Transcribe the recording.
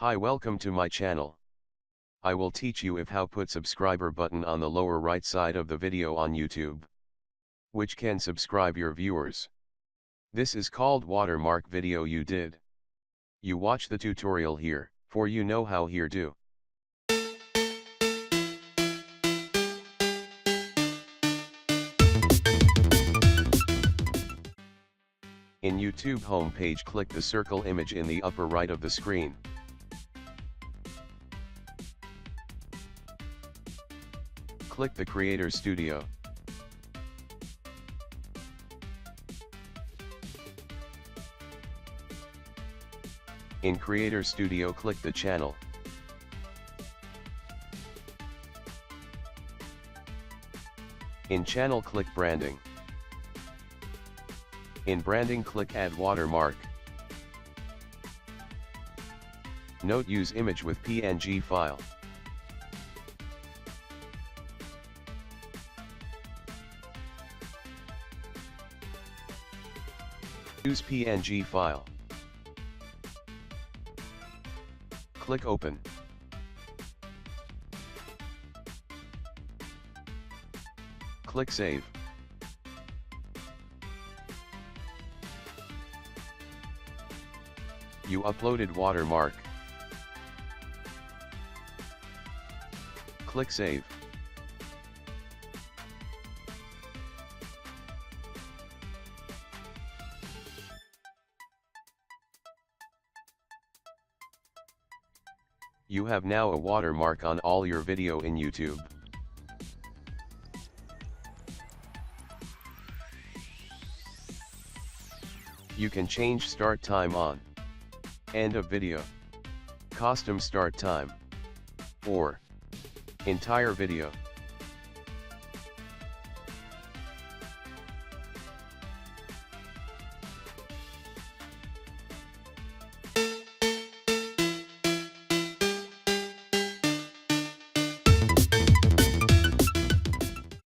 Hi, welcome to my channel. I will teach you if how put subscriber button on the lower right side of the video on YouTube, which can subscribe your viewers. This is called watermark video you did. You watch the tutorial here, for you know how here do. In YouTube homepage, click the circle image in the upper right of the screen. Click the Creator Studio. In Creator Studio, click the channel. In channel, click branding. In branding, click add watermark. Note, use image with PNG file. Use PNG file. Click open. Click save. You uploaded watermark. Click save. You have now a watermark on all your video in YouTube. You can change start time on, end of video, custom start time, or entire video.